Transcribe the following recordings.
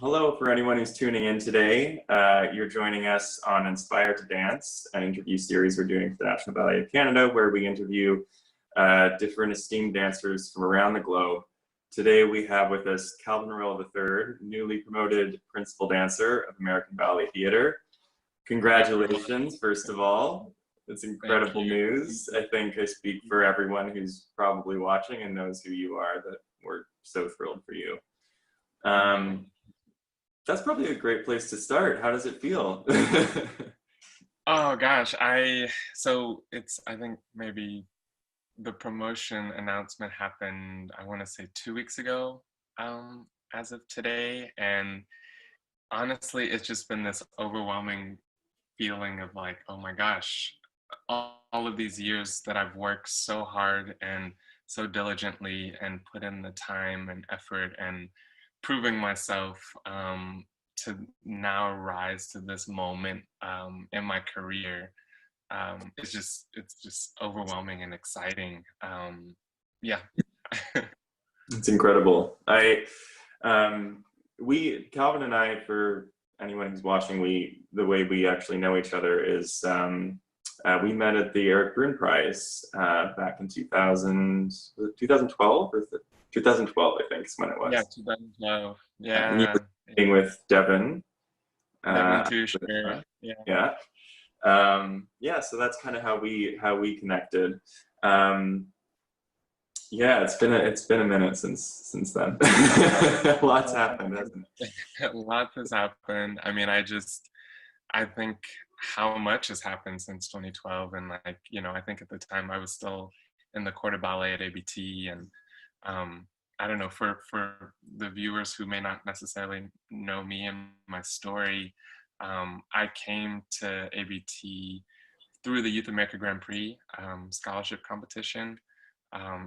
Hello, for anyone who's tuning in today. You're joining us on Inspire to Dance, an interview series we're doing for the National Ballet of Canada, where we interview different esteemed dancers from around the globe. Today we have with us Calvin Royal III, newly promoted principal dancer of American Ballet Theatre. Congratulations, first of all. It's incredible news. I think I speak for everyone who's probably watching and knows who you are, that we're so thrilled for you. That's probably a great place to start. How does it feel? Oh gosh, I think maybe the promotion announcement happened, I want to say 2 weeks ago, as of today. And honestly, it's just been this overwhelming feeling of like, oh my gosh, all of these years that I've worked so hard and so diligently and put in the time and effort and proving myself to now rise to this moment in my career. It's just overwhelming and exciting. Yeah. It's incredible. Calvin and I, for anyone who's watching, the way we actually know each other is we met at the Eric Bruin Prize back in 2012 or 2012, I think is when it was. Yeah, 2012. Yeah. And you were meeting with Devin. Devin too, sure. Yeah. So that's kind of how we connected. It's been a minute since then. Lots happened, hasn't it? Lots has happened. I mean, I think how much has happened since 2012, and I think at the time I was still in the Corps de Ballet at ABT, and I don't know, for the viewers who may not necessarily know me and my story, I came to ABT through the Youth America Grand Prix scholarship competition.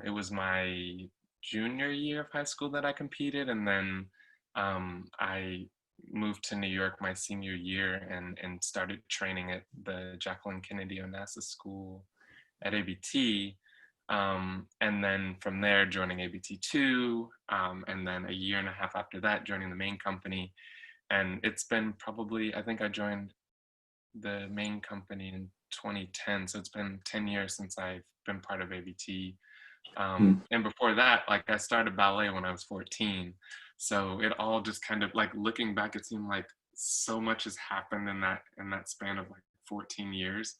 It was my junior year of high school that I competed, and then I moved to New York my senior year and started training at the Jacqueline Kennedy Onassis School at ABT. And then from there joining ABT2, and then a year and a half after that joining the main company. And it's been probably, I think I joined the main company in 2010, so it's been 10 years since I've been part of ABT. And before that, like, I started ballet when I was 14, so it all just kind of, like, looking back, it seemed like so much has happened in that span of like 14 years,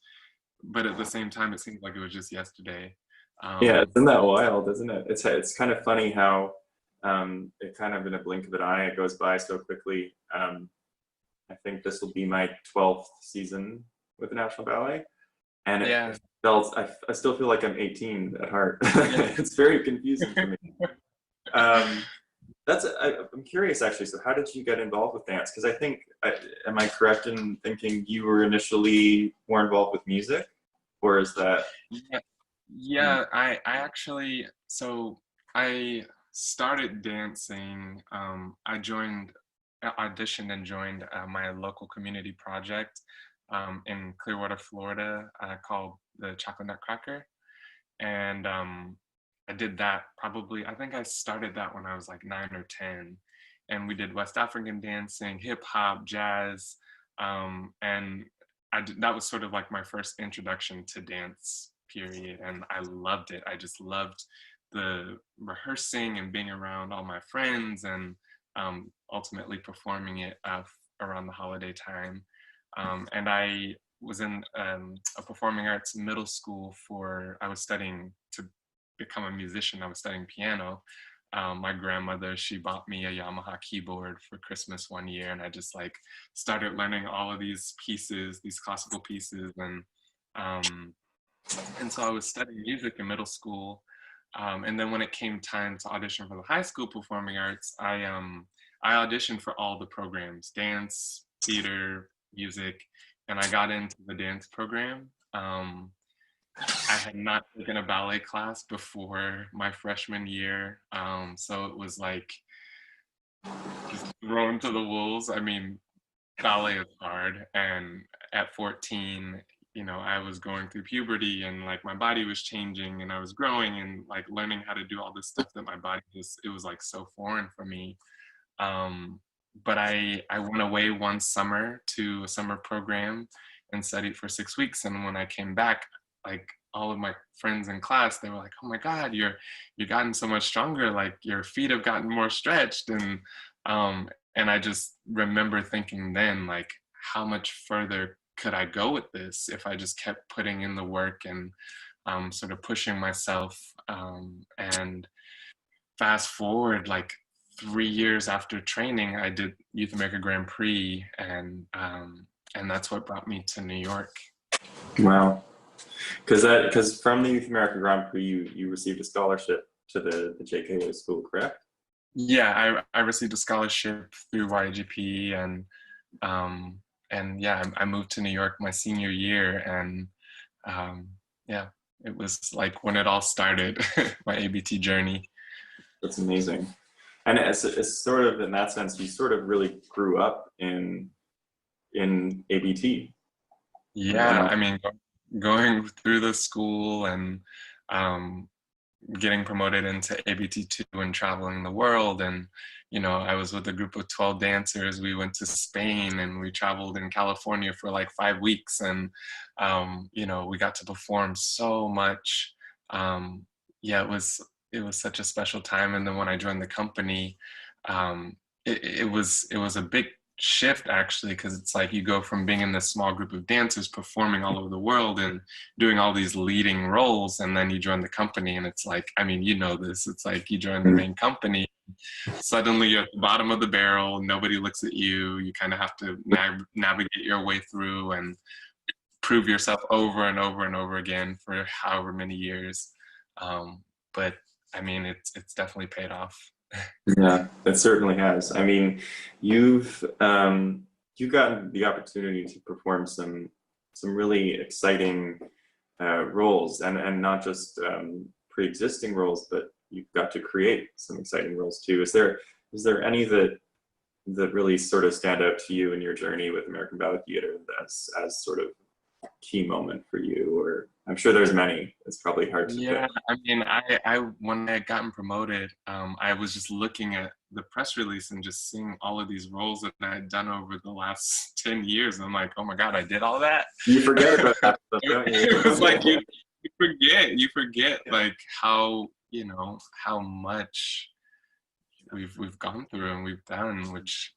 but at the same time it seems like it was just yesterday. Isn't that wild, isn't it? It's kind of funny how it kind of in a blink of an eye, it goes by so quickly. I think this will be my 12th season with the National Ballet, and I still feel like I'm 18 at heart. It's very confusing for me. I'm curious actually, so how did you get involved with dance? Because I think, am I correct in thinking you were initially more involved with music, or is that? Yeah, I actually, so I started dancing. I auditioned and joined my local community project in Clearwater, Florida, called the Chocolate Nutcracker. And I did that probably, I think I started that when I was like 9 or 10. And we did West African dancing, hip hop, jazz. And that was sort of like my first introduction to dance, period. And I loved it. I just loved the rehearsing and being around all my friends, and ultimately performing it around the holiday time. And I was in a performing arts middle school I was studying to become a musician. I was studying piano. My grandmother, she bought me a Yamaha keyboard for Christmas one year, and I just like started learning all of these pieces, these classical pieces, and so I was studying music in middle school. And then when it came time to audition for the high school performing arts, I auditioned for all the programs: dance, theater, music, and I got into the dance program. I had not taken a ballet class before my freshman year, so it was like just thrown to the wolves. I mean, ballet is hard, and at 14, I was going through puberty, and like my body was changing, and I was growing, and like learning how to do all this stuff that my body it was like so foreign for me. but I went away one summer to a summer program and studied for 6 weeks. And when I came back, like all of my friends in class, they were like, "Oh my God, you've gotten so much stronger. Like your feet have gotten more stretched." And I just remember thinking then, like, how much further could I go with this if I just kept putting in the work and sort of pushing myself. And fast forward like 3 years after training, I did Youth America Grand Prix, and that's what brought me to New York. Wow. Because from the Youth America Grand Prix, you received a scholarship to the JKO school, correct? Yeah, I received a scholarship through YGP, and yeah, I moved to New York my senior year, and yeah, it was like when it all started, my ABT journey. That's amazing. And it's sort of, in that sense, you sort of really grew up in ABT. Yeah, I mean, going through the school and um, getting promoted into ABT2 and traveling the world. And, I was with a group of 12 dancers. We went to Spain and we traveled in California for like 5 weeks. And, we got to perform so much. Yeah, it was such a special time. And then when I joined the company, um, it was a big shift actually, because it's like you go from being in this small group of dancers performing all over the world and doing all these leading roles, and then you join the company and it's like, I mean, this, it's like you join the main company, suddenly you're at the bottom of the barrel, nobody looks at you, you kind of have to navigate your way through and prove yourself over and over and over again for however many years. But I mean, it's definitely paid off. Yeah, it certainly has. I mean, you've gotten the opportunity to perform some really exciting roles, and not just pre-existing roles, but you've got to create some exciting roles too. Is there any that really sort of stand out to you in your journey with American Ballet Theatre as sort of key moment for you? Or I'm sure there's many. It's probably hard to Yeah, pick. I mean, I when I had gotten promoted, I was just looking at the press release and just seeing all of these roles that I had done over the last 10 years. And I'm like, oh my God, I did all that. You forget about that stuff, don't you? It was like you forget Yeah. like how much we've gone through and we've done, which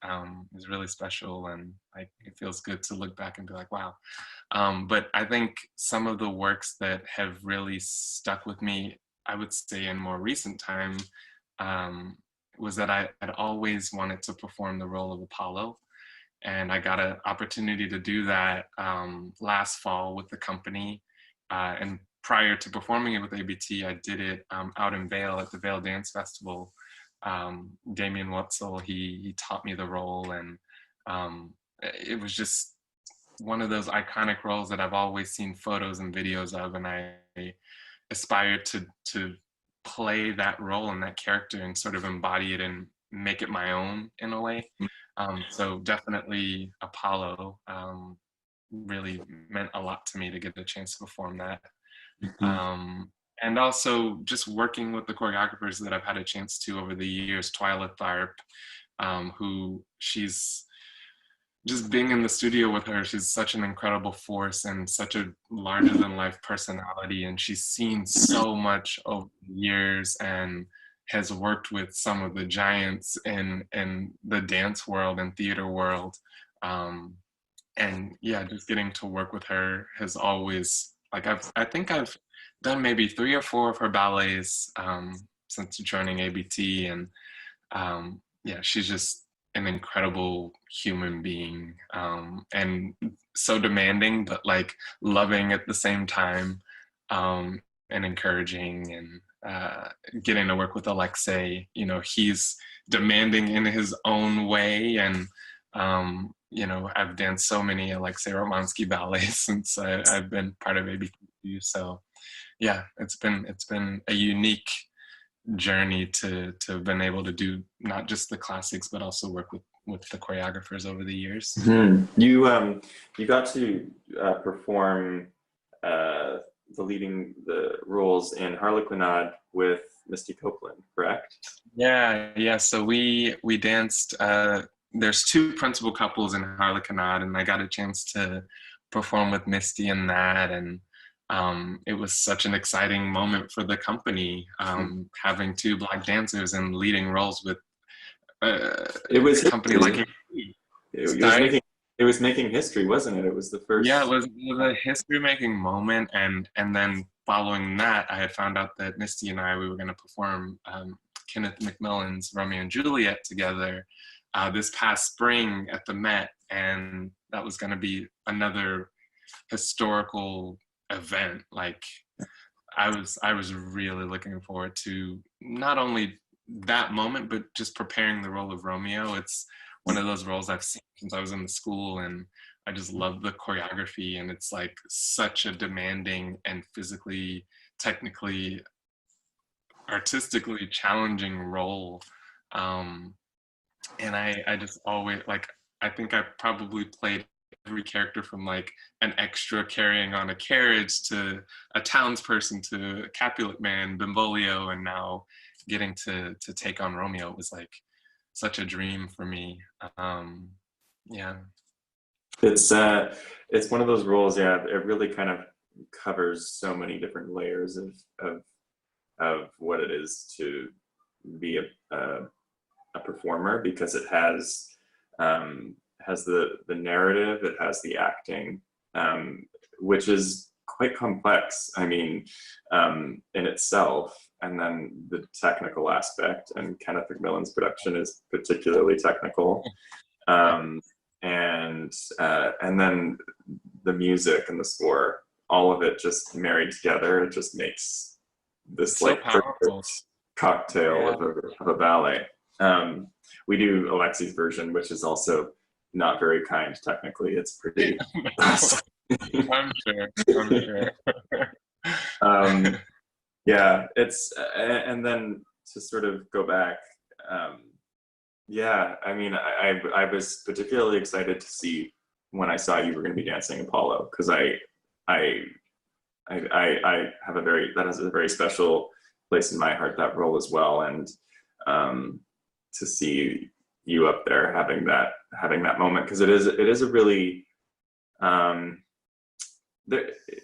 is really special, and like it feels good to look back and be like, wow. But I think some of the works that have really stuck with me, I would say in more recent time, was that I had always wanted to perform the role of Apollo, and I got an opportunity to do that last fall with the company. And prior to performing it with ABT, I did it out in Vail at the Vail Dance Festival. Damien Wetzel, he taught me the role, and it was just one of those iconic roles that I've always seen photos and videos of, and I aspired to play that role and that character and sort of embody it and make it my own in a way. So definitely Apollo really meant a lot to me to get the chance to perform that. Mhm. Um, and also just working with the choreographers that I've had a chance to over the years, Twyla Tharp, who she's just being in the studio with her, she's such an incredible force and such a larger than life personality. And she's seen so much over the years and has worked with some of the giants in the dance world and theater world. Um, and yeah, just getting to work with her has always, like, I think I've done maybe 3 or 4 of her ballets since joining ABT, and yeah, she's just an incredible human being, and so demanding, but like loving at the same time, and encouraging. And getting to work with Alexei, he's demanding in his own way, and I've danced so many Alexei Romansky ballets since I've been part of ABQ. So yeah, it's been a unique journey to have been able to do not just the classics but also work with the choreographers over the years. You got to perform the roles in Harlequinade with Misty Copeland, correct? Yeah. So we danced there's two principal couples in Harlequinade, and I got a chance to perform with Misty in that, and it was such an exciting moment for the company, having two Black dancers in leading roles with It was a company like it was making history, wasn't it? It was the first. Yeah, it was a history-making moment, and then following that, I had found out that Misty and I, we were going to perform Kenneth McMillan's Romeo and Juliet together this past spring at the Met, and that was going to be another historical event. Like, I was really looking forward to not only that moment, but just preparing the role of Romeo. It's one of those roles I've seen since I was in the school, and I just love the choreography, and it's like such a demanding and physically, technically, artistically challenging role. And I just always, like, I think I probably played every character from like an extra carrying on a carriage to a townsperson to a Capulet man, Benvolio, and now getting to take on Romeo. It was like such a dream for me. Yeah. It's one of those roles, yeah, it really kind of covers so many different layers of what it is to be a performer, because it has the narrative, it has the acting, which is quite complex, I mean, in itself, and then the technical aspect, and Kenneth McMillan's production is particularly technical, and then the music and the score, all of it just married together, it just makes this so like powerful cocktail of a ballet. We do Alexi's version, which is also not very kind technically. It's pretty. I'm sure. Yeah, it's and then to sort of go back. Yeah, I mean, I was particularly excited to see when I saw you were going to be dancing Apollo, because I have that has a very special place in my heart, that role as well, and to see you up there having that moment, because it is a really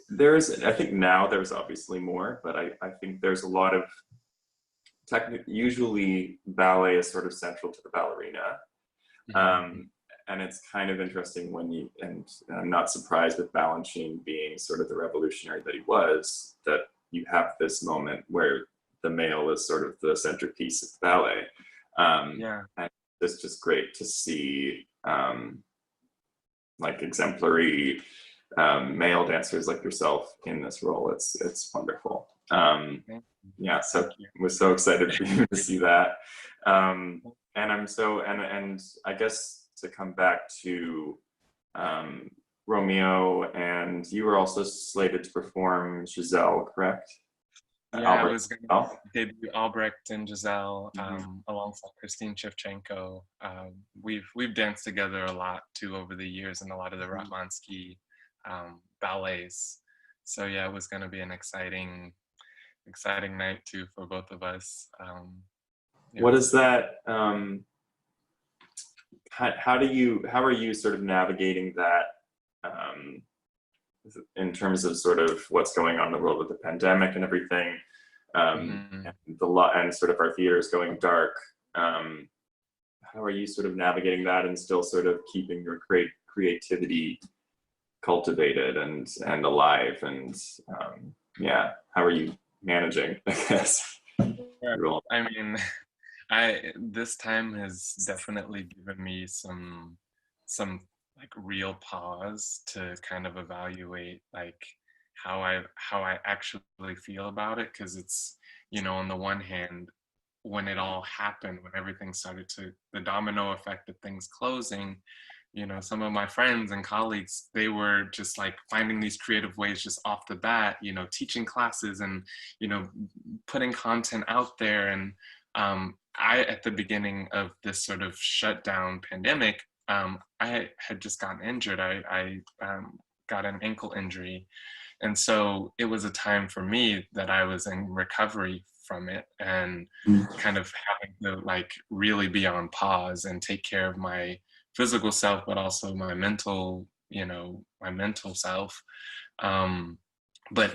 there is, I think now there's obviously more, but I think there's a lot of usually ballet is sort of central to the ballerina. And it's kind of interesting when and I'm not surprised with Balanchine being sort of the revolutionary that he was, that you have this moment where the male is sort of the centerpiece of the ballet. And it's just great to see like exemplary male dancers like yourself in this role. It's wonderful. Yeah, so we're so excited for you to see that. And I'm so, and I guess to come back to Romeo, and you were also slated to perform Giselle, correct? Yeah, I was going to debut Albrecht and Giselle alongside Christine Shevchenko. We've danced together a lot too over the years in a lot of the Ratmansky ballets. So yeah, it was going to be an exciting night too for both of us. What is that? How are you sort of navigating that in terms of sort of what's going on in the world with the pandemic and everything, and sort of our theaters going dark? How are you sort of navigating that and still sort of keeping your creativity cultivated and alive? And how are you managing, I guess? I mean, this time has definitely given me some like real pause to kind of evaluate like how I actually feel about it, because it's, on the one hand, when it all happened, when everything started to, the domino effect of things closing, some of my friends and colleagues, they were just like finding these creative ways just off the bat, teaching classes and, putting content out there. And I, at the beginning of this sort of shutdown pandemic, I had just gotten injured. I got an ankle injury. And so it was a time for me that I was in recovery from it, and Mm. kind of having to like really be on pause and take care of my physical self, but also my mental, my mental self. But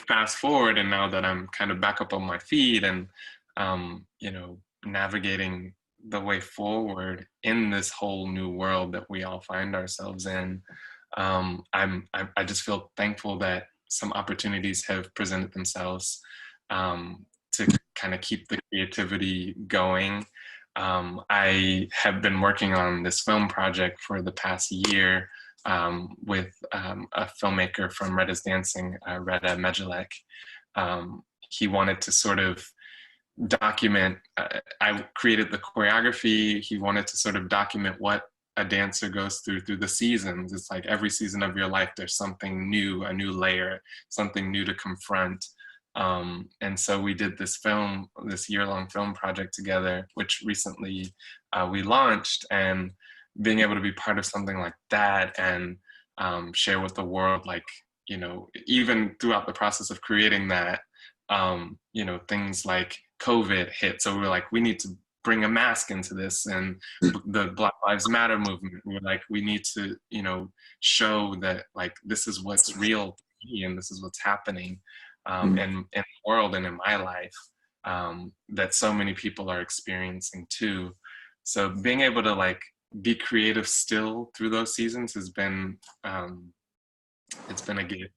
fast forward, and now that I'm kind of back up on my feet and, navigating the way forward in this whole new world that we all find ourselves in, I just feel thankful that some opportunities have presented themselves to kind of keep the creativity going. I have been working on this film project for the past year with a filmmaker from Red is Dancing, Reda Mejalek. He wanted to sort of document, I created the choreography. He wanted to sort of document what a dancer goes through the seasons. It's like every season of your life, there's something new, a new layer, something new to confront. And so we did this year-long film project together, which recently we launched, and being able to be part of something like that and share with the world, like, even throughout the process of creating that, things like COVID hit. So we were like, we need to bring a mask into this, and the Black Lives Matter movement. We were like, we need to, show that like this is what's real to me and this is what's happening in the world and in my life, that so many people are experiencing too. So being able to like be creative still through those seasons has been, it's been a gift.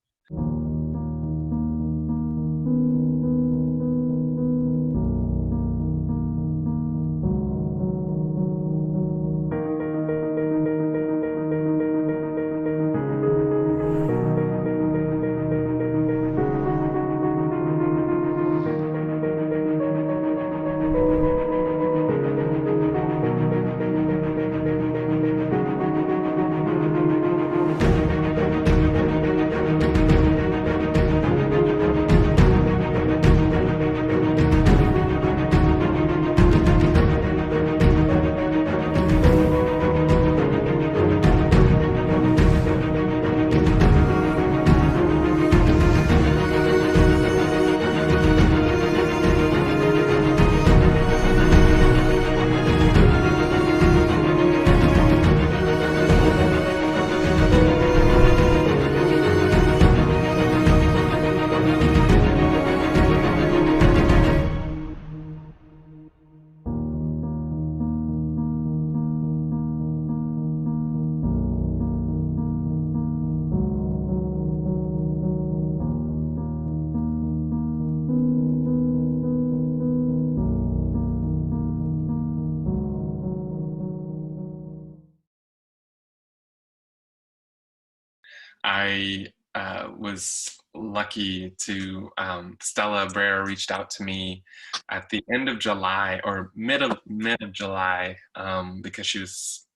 I was lucky to, Stella Breira reached out to me at the end of July or mid of July, because she was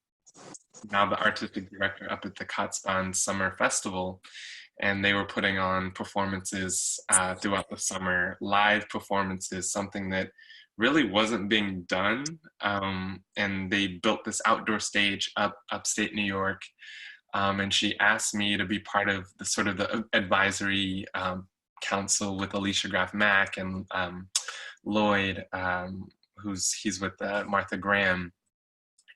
now the artistic director up at the Kaatsbaan Summer Festival, and they were putting on performances throughout the summer, live performances, something that really wasn't being done. And they built this outdoor stage upstate New York. And she asked me to be part of the sort of the advisory council with Alicia Graf Mack and Lloyd, he's with Martha Graham.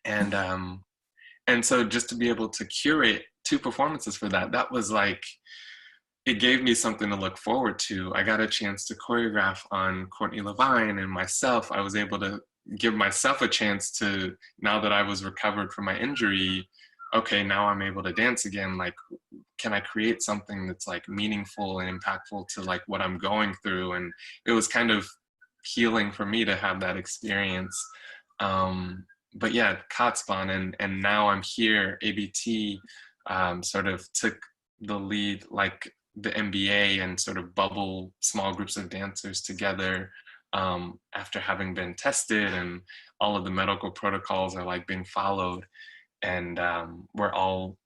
And so just to be able to curate 2 performances for that was like, it gave me something to look forward to. I got a chance to choreograph on Courtney Levine and myself. I was able to give myself a chance to, now that I was recovered from my injury, okay, now I'm able to dance again. Like, can I create something that's like meaningful and impactful to like what I'm going through? And it was kind of healing for me to have that experience. But yeah, Kaatsbaan, and now I'm here. ABT sort of took the lead, like the MBA, and sort of bubble small groups of dancers together after having been tested, and all of the medical protocols are like being followed. And we're all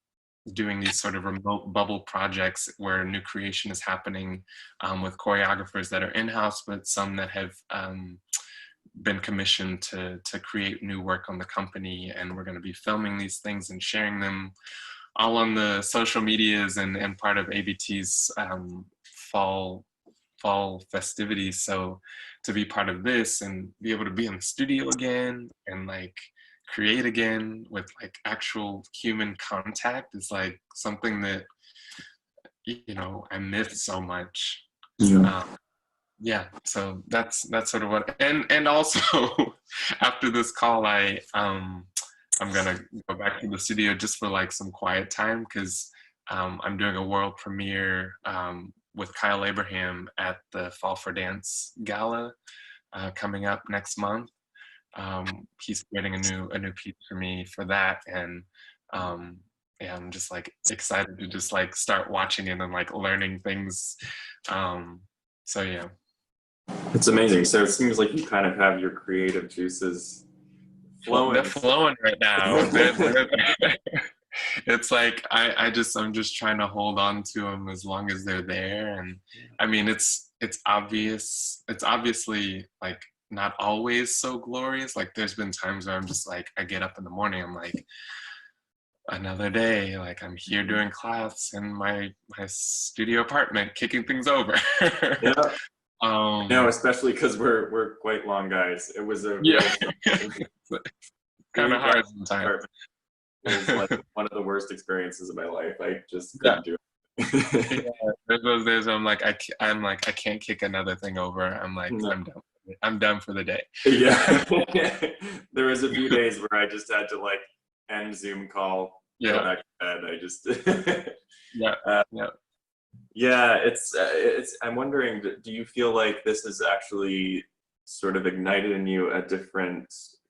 doing these sort of remote bubble projects where new creation is happening with choreographers that are in-house, but some that have been commissioned to create new work on the company. And we're going to be filming these things and sharing them all on the social medias, and part of ABT's fall fall festivities. So to be part of this and be able to be in the studio again and like create again with like actual human contact is like something that, you know, I miss so much. Yeah. Yeah, so that's sort of what, and also after this call, I'm gonna go back to the studio just for like some quiet time because I'm doing a world premiere with Kyle Abraham at the Fall for Dance Gala coming up next month. He's creating a new piece for me for that, and yeah, I'm just like excited to just like start watching it and like learning things. So yeah. It's amazing. So it seems like you kind of have your creative juices flowing. They're flowing right now. It's like I'm just trying to hold on to them as long as they're there. And I mean, it's obvious. It's obviously like not always so glorious. Like there's been times where I'm just like, I get up in the morning, I'm like, another day. Like I'm here doing class in my studio apartment, kicking things over. Yeah. No, especially because we're quite long guys. It was a yeah. real Kind of hard sometimes. It was like one of the worst experiences of my life. I just couldn't do it. Yeah, there's those days where I'm like I can't kick another thing over. I'm like No. I'm done for the day. Yeah. There was a few days where I just had to like end Zoom call, go back to bed. I just yeah, it's I'm wondering, do you feel like this has actually sort of ignited in you a different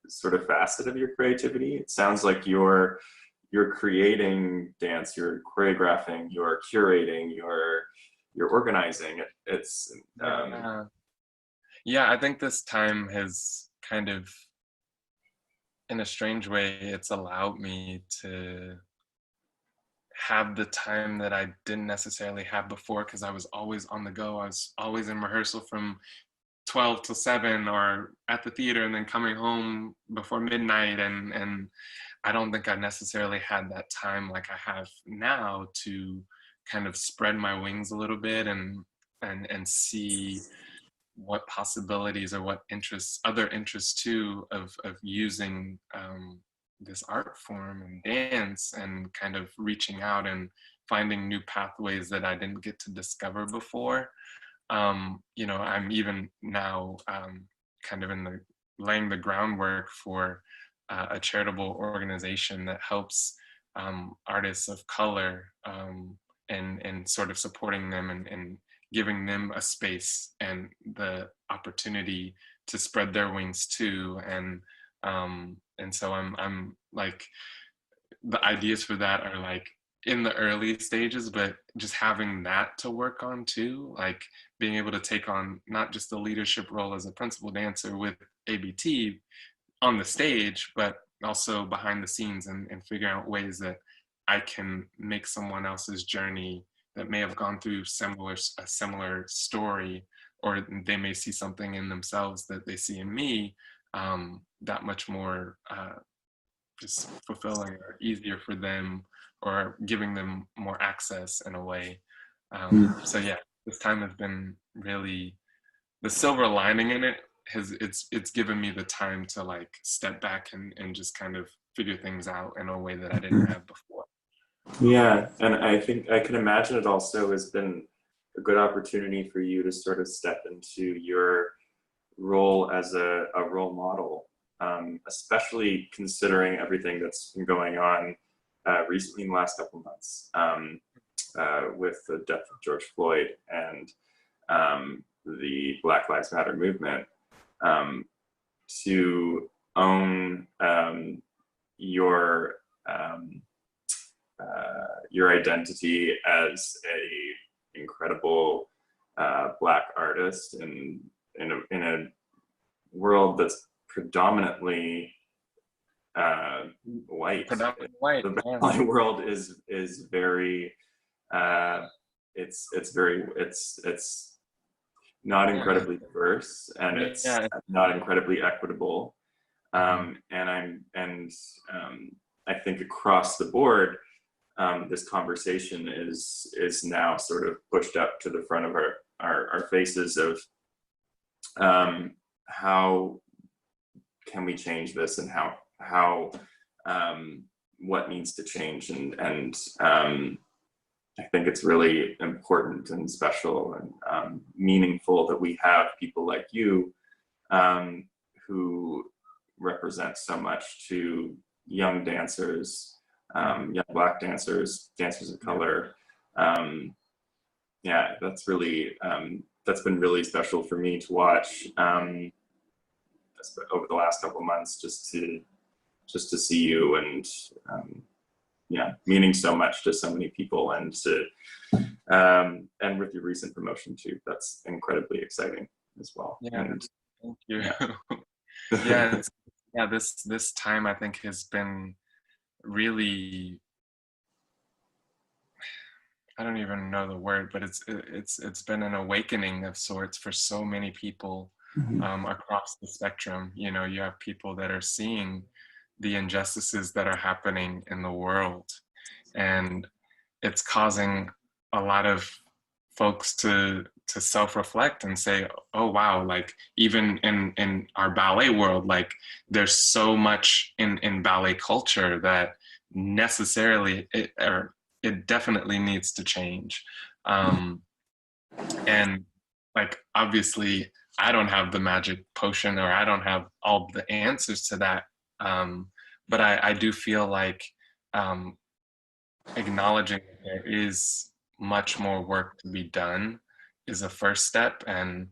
sort of facet of your creativity? It sounds like you're creating dance, you're choreographing, you're curating, you're organizing. It's yeah, I think this time has kind of, in a strange way, it's allowed me to have the time that I didn't necessarily have before because I was always on the go. I was always in rehearsal from 12 to 7 or at the theater and then coming home before midnight. And I don't think I necessarily had that time like I have now to kind of spread my wings a little bit and see what possibilities or what interests, other interests too, of using this art form and dance and kind of reaching out and finding new pathways that I didn't get to discover before. You know, I'm even now kind of laying the groundwork for a charitable organization that helps artists of color and sort of supporting them and giving them a space and the opportunity to spread their wings too. And so I'm like, the ideas for that are like in the early stages, but just having that to work on too, like being able to take on not just the leadership role as a principal dancer with ABT on the stage, but also behind the scenes and figuring out ways that I can make someone else's journey that may have gone through a similar story, or they may see something in themselves that they see in me, that much more just fulfilling or easier for them, or giving them more access in a way. So yeah, this time has been really, the silver lining in it it's given me the time to like step back and just kind of figure things out in a way that I didn't have before. Yeah, and I think I can imagine it also has been a good opportunity for you to sort of step into your role as a role model, especially considering everything that's been going on recently in the last couple of months with the death of George Floyd and the Black Lives Matter movement. To own your identity as a incredible Black artist and in a world that's predominantly white. Predominantly white. The Valley world is very it's not incredibly diverse, and it's not incredibly equitable. I think across the board, this conversation is now sort of pushed up to the front of our faces of how can we change this, and how what needs to change, and I think it's really important and special and meaningful that we have people like you who represent so much to young dancers, young Black dancers, dancers of color. Yeah, that's been really special for me to watch over the last couple of months, just to see you, and yeah, meaning so much to so many people, and with your recent promotion too, that's incredibly exciting as well. Yeah, and thank you. yeah, Yeah, this time I think has been really, I don't even know the word, but it's been an awakening of sorts for so many people across the spectrum. You know, you have people that are seeing the injustices that are happening in the world, and it's causing a lot of folks to self-reflect and say, oh wow, like even in our ballet world, like there's so much in ballet culture that necessarily it definitely needs to change. And like obviously I don't have the magic potion, or I don't have all the answers to that, but I do feel like acknowledging that there is much more work to be done is a first step. And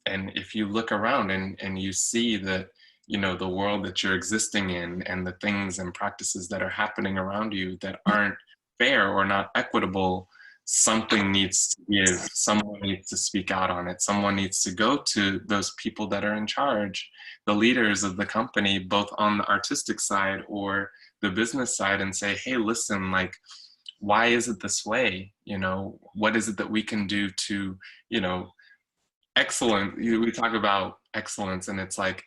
if you look around and you see that, you know, the world that you're existing in and the things and practices that are happening around you that aren't fair or not equitable, something needs to give. Someone needs to speak out on it. Someone needs to go to those people that are in charge, the leaders of the company, both on the artistic side or the business side, and say, hey, listen, like, why is it this way? You know, what is it that we can do to, you know, we talk about excellence, and it's like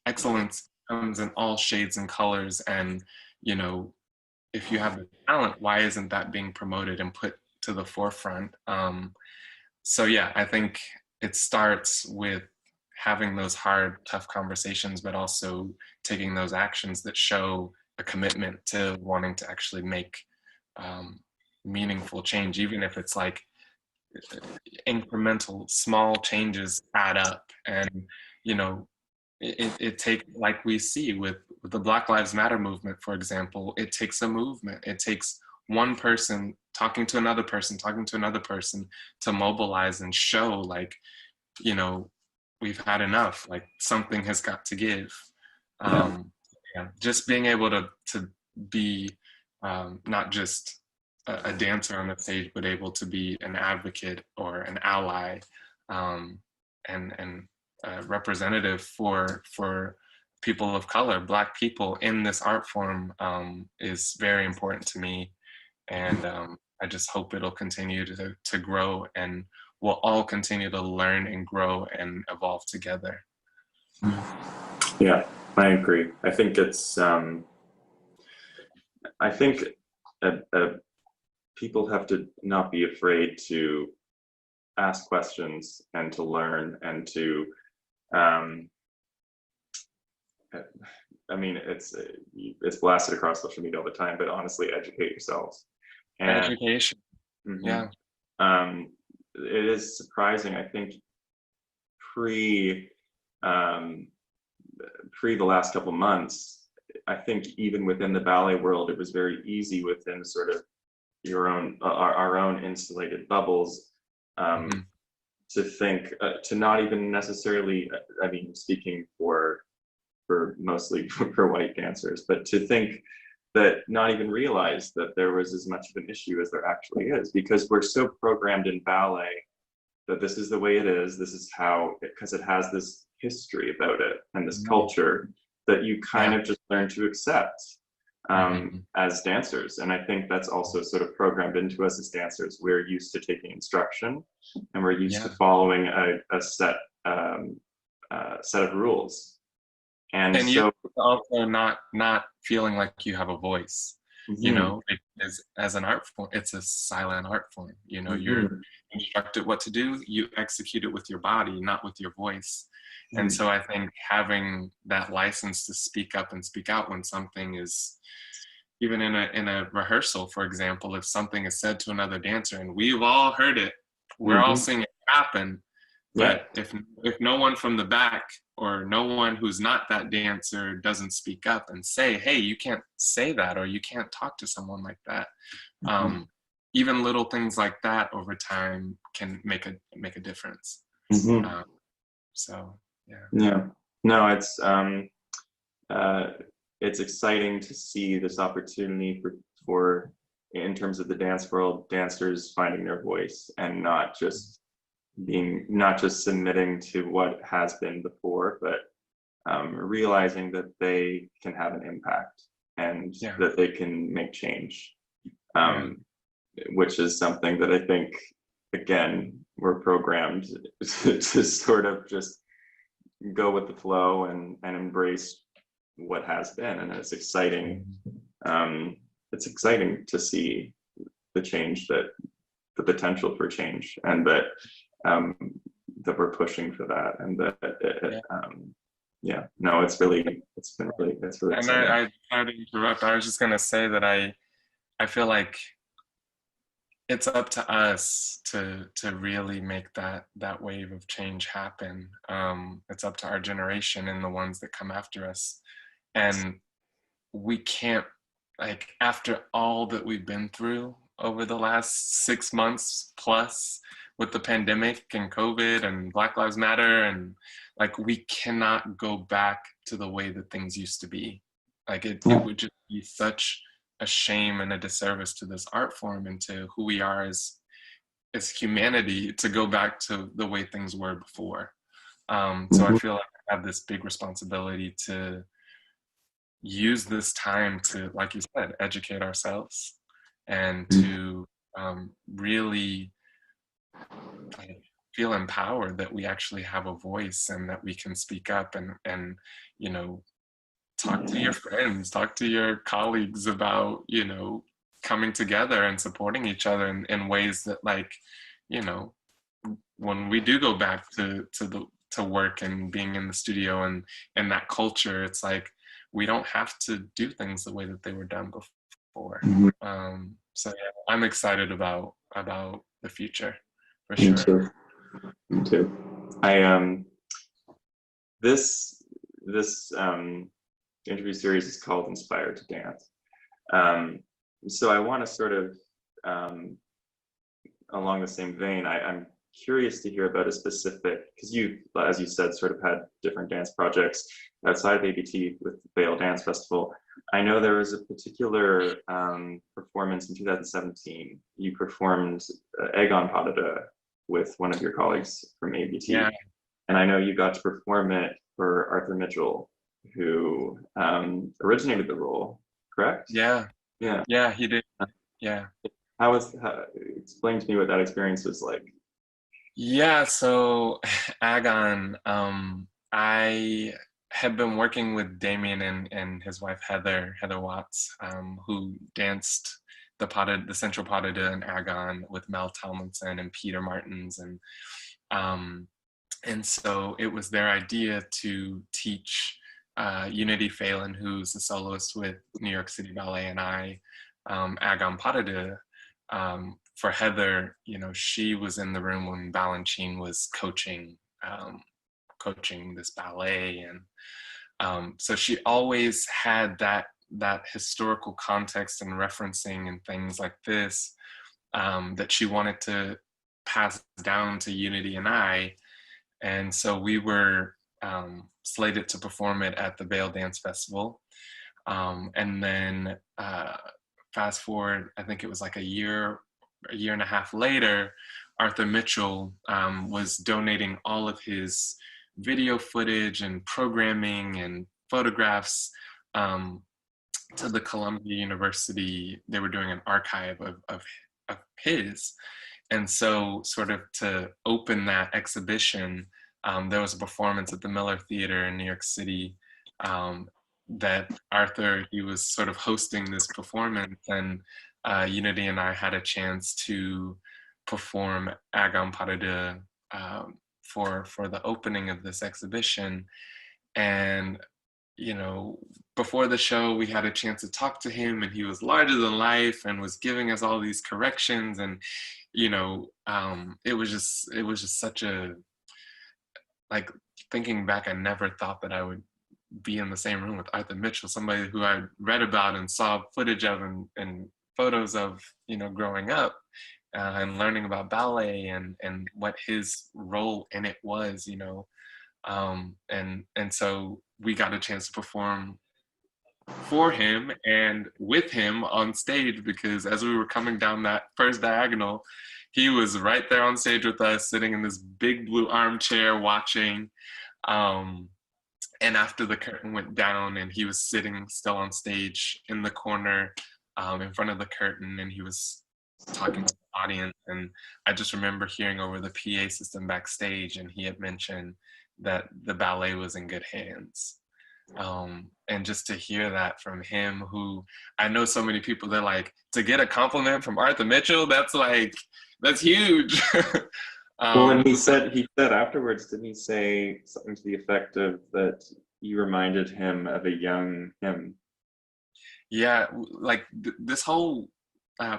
excellence comes in all shades and colors. And, you know, if you have the talent, why isn't that being promoted and put to the forefront? So yeah, I think it starts with having those hard, tough conversations, but also taking those actions that show a commitment to wanting to actually make meaningful change, even if it's like incremental, small changes add up. And, you know, it takes, like we see with the Black Lives Matter movement, for example, it takes a movement. It takes one person talking to another person, talking to another person to mobilize and show, like, you know, we've had enough, like something has got to give. Yeah, just being able to be not just a dancer on the stage, but able to be an advocate or an ally, and representative for people of color, Black people in this art form, is very important to me. And I just hope it'll continue to grow, and we'll all continue to learn and grow and evolve together. Yeah, I agree. I think it's, I think people have to not be afraid to ask questions and to learn and to, I mean, it's blasted across social media all the time, but honestly, educate yourselves. And, education. Yeah. It is surprising, I think, pre the last couple months, I think even within the ballet world, it was very easy within sort of our own insulated bubbles, to think, to not even necessarily, I mean, speaking for mostly for white dancers, but to think that, not even realize that there was as much of an issue as there actually is, because we're so programmed in ballet that this is the way it is, this is how, because it has this history about it and this culture that you kind of just learn to accept as dancers. And I think that's also sort of programmed into us as dancers. We're used to taking instruction, and we're used to following a set of rules. And so, you also not feeling like you have a voice, you know, as an art form, it's a silent art form. You know, you're instructed what to do, you execute it with your body, not with your voice. And so I think having that license to speak up and speak out when something is, even in a rehearsal, for example, if something is said to another dancer and we've all heard it, we're all seeing it happen. But if no one from the back or no one who's not that dancer doesn't speak up and say, hey, you can't say that, or you can't talk to someone like that. Even little things like that over time can make a difference. So yeah. No, it's exciting to see this opportunity for in terms of the dance world, dancers finding their voice and not just submitting to what has been before, but realizing that they can have an impact and that they can make change, which is something that I think, again, we're programmed to sort of just go with the flow and embrace what has been. And it's exciting. It's exciting to see the change, that the potential for change, and that we're pushing for that, and that it's been really and exciting. I tried to interrupt. I was just gonna say that I feel like it's up to us to really make that wave of change happen. It's up to our generation and the ones that come after us, and we can't, like, after all that we've been through over the last 6 months plus with the pandemic and COVID and Black Lives Matter, and like, we cannot go back to the way that things used to be. Like, it would just be such a shame and a disservice to this art form and to who we are as humanity to go back to the way things were before. So I feel like I have this big responsibility to use this time to, like you said, educate ourselves and to really feel empowered that we actually have a voice and that we can speak up and talk to your friends, talk to your colleagues about, coming together and supporting each other in ways that, like, when we do go back to work and being in the studio and that culture, it's like, we don't have to do things the way that they were done before. So yeah, I'm excited about the future, for sure. Me too. This interview series is called Inspired to Dance. So I want to sort of, along the same vein, I'm curious to hear about a specific, because you, as you said, sort of had different dance projects outside of ABT with the Vail Dance Festival. I know there was a particular performance in 2017. You performed Egon Padada with one of your colleagues from ABT. And I know you got to perform it for Arthur Mitchell, who originated the role, correct? Yeah, he did. Explain to me what that experience was like. Yeah, so Agon, I had been working with Damien and his wife Heather Watts, who danced the Central Padada and Agon with Mel Talmanson and Peter Martins, and so it was their idea to teach Unity Phelan, who's a soloist with New York City Ballet, and I, Agon Padada. For Heather, she was in the room when Balanchine was coaching this ballet, and so she always had that historical context and referencing and things like this that she wanted to pass down to Unity and I. And so we were slated to perform it at the Vail Dance Festival. And then fast forward, I think it was like a year and a half later, Arthur Mitchell was donating all of his video footage and programming and photographs to the Columbia University. They were doing an archive of his. And so, sort of to open that exhibition, there was a performance at the Miller Theater in New York City that Arthur, he was sort of hosting this performance, and Unity and I had a chance to perform Agam Parada for the opening of this exhibition. And before the show, we had a chance to talk to him, and he was larger than life and was giving us all these corrections. And it was just such a, like, thinking back, I never thought that I would be in the same room with Arthur Mitchell, somebody who I read about and saw footage of and photos of, growing up, and learning about ballet and what his role in it was, and so we got a chance to perform for him and with him on stage, because as we were coming down that first diagonal, he was right there on stage with us, sitting in this big blue armchair watching. And after the curtain went down, and he was sitting still on stage in the corner, in front of the curtain, and he was talking to the audience. And I just remember hearing over the PA system backstage, and he had mentioned that the ballet was in good hands. And just to hear that from him, who I know so many people, they're like, to get a compliment from Arthur Mitchell, that's huge. Well, and he said afterwards, didn't he say something to the effect of that you reminded him of a young him? Yeah, like this whole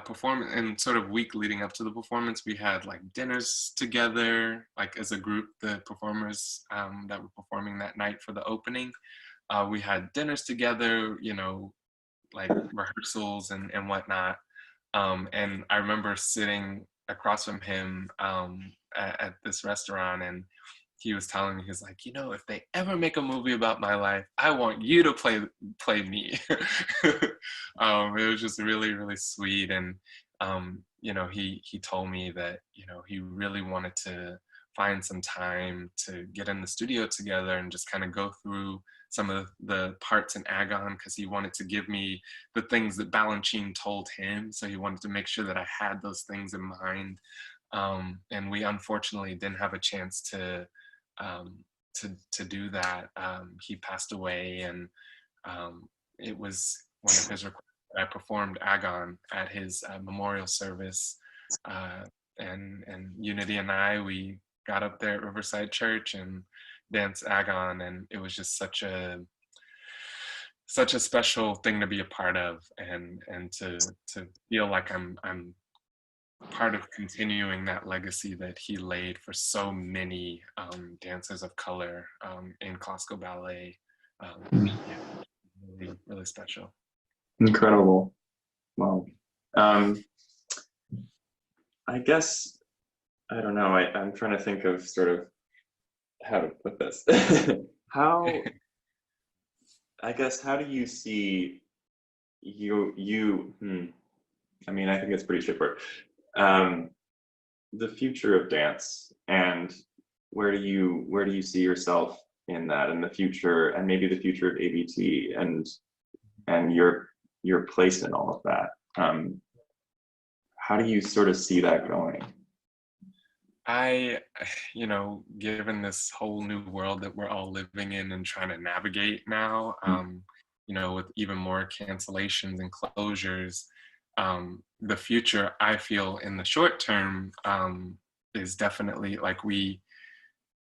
performance and sort of week leading up to the performance, we had like dinners together, like as a group, the performers that were performing that night for the opening. We had dinners together, like rehearsals and whatnot. And I remember sitting across from him at this restaurant, and he was telling me, he's like, if they ever make a movie about my life, I want you to play me. It was just really, really sweet. And he told me that he really wanted to find some time to get in the studio together and just kind of go through some of the parts in Agon, because he wanted to give me the things that Balanchine told him. So he wanted to make sure that I had those things in mind. And we unfortunately didn't have a chance to do that. He passed away, and it was one of his requests that I performed Agon at his memorial service. And Unity and we got up there at Riverside Church and danced Agon, and it was just such a special thing to be a part of, and to feel like I'm part of continuing that legacy that he laid for so many dancers of color in classical ballet. Yeah, really, really special. Incredible. Wow. I guess, I don't know, I'm trying to think of sort of how to put this. how do you see I mean, I think it's pretty straightforward. The future of dance, and where do you see yourself in that, in the future, and maybe the future of ABT, and your place in all of that? How do you sort of see that going? Given this whole new world that we're all living in and trying to navigate now, with even more cancellations and closures, the future, I feel, in the short term, is definitely like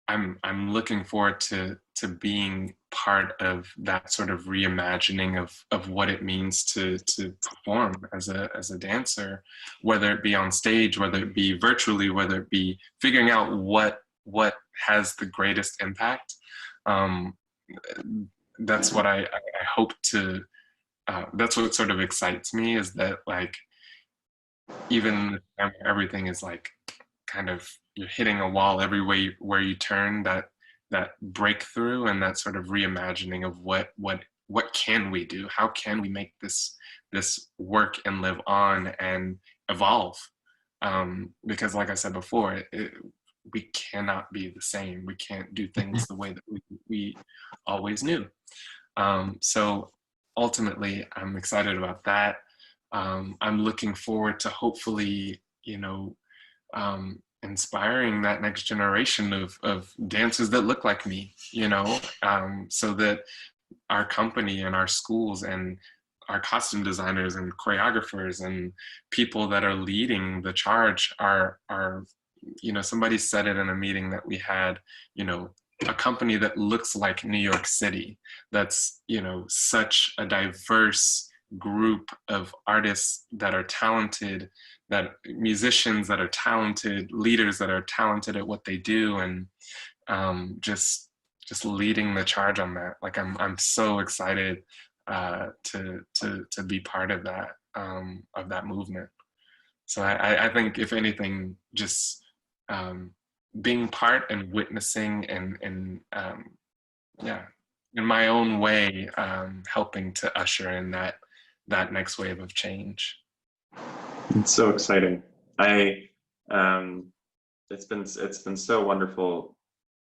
I'm looking forward to being part of that sort of reimagining of what it means to perform as a dancer, whether it be on stage, whether it be virtually, whether it be figuring out what has the greatest impact. That's what I hope to. That's what sort of excites me, is that, like, even everything is like kind of, you're hitting a wall everywhere where you turn, that breakthrough and that sort of reimagining of what can we do? How can we make this work and live on and evolve? Because like I said before, we cannot be the same. We can't do things the way that we always knew. So ultimately, I'm excited about that. I'm looking forward to hopefully, inspiring that next generation of dancers that look like me, so that our company and our schools and our costume designers and choreographers and people that are leading the charge are, somebody said it in a meeting that we had, a company that looks like New York City, that's, such a diverse group of artists that are talented, that musicians that are talented, leaders that are talented at what they do, and just leading the charge on that. Like I'm so excited to be part of that movement. So I think if anything, just being part and witnessing and in my own way, helping to usher in that next wave of change. It's so exciting. It's been so wonderful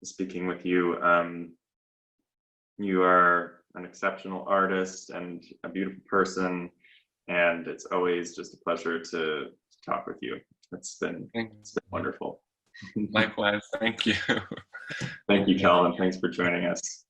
speaking with you. You are an exceptional artist and a beautiful person, and it's always just a pleasure to talk with you. It's been wonderful. Likewise, thank you. Thank you, Calvin. Thanks for joining us.